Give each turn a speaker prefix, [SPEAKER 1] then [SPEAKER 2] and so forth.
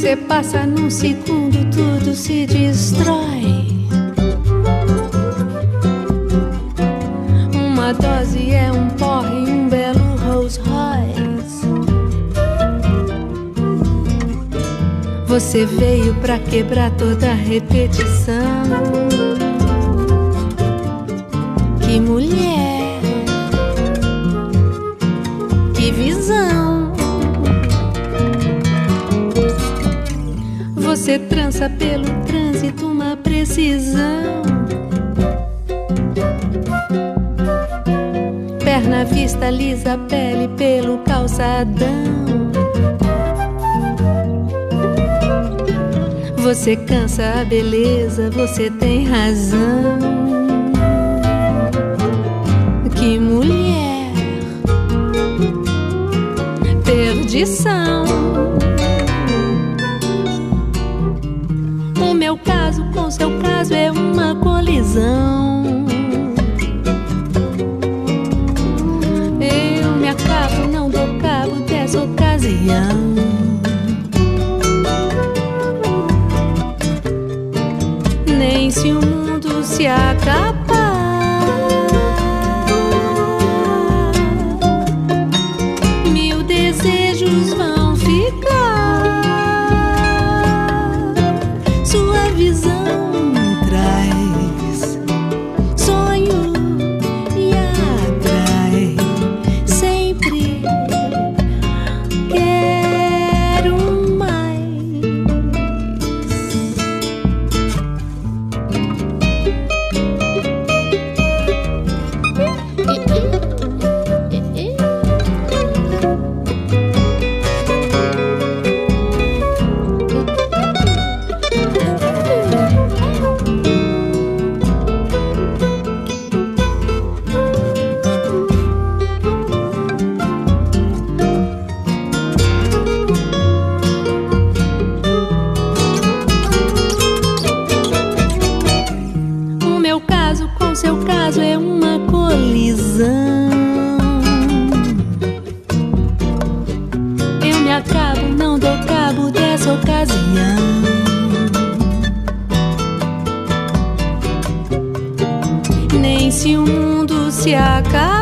[SPEAKER 1] Você passa num segundo, tudo se destrói. Uma dose é um porre, um belo Rolls Royce. Você veio pra quebrar toda a repetição. Que mulher, que visão. Você trança pelo trânsito uma precisão. Perna vista, lisa pele pelo calçadão. Você cansa a beleza, você tem razão. Que mulher, perdição. O meu caso com seu caso é uma colisão. Eu me acabo, não dou cabo dessa ocasião. Nem se o mundo se acabar, mil desejos vão ficar. Sua visão traz sonho e atrai. Sempre quero mais. O meu caso com seu caso é uma colisão. Eu me acabo, não dou cabo dessa ocasião. Nem se o mundo se acabar,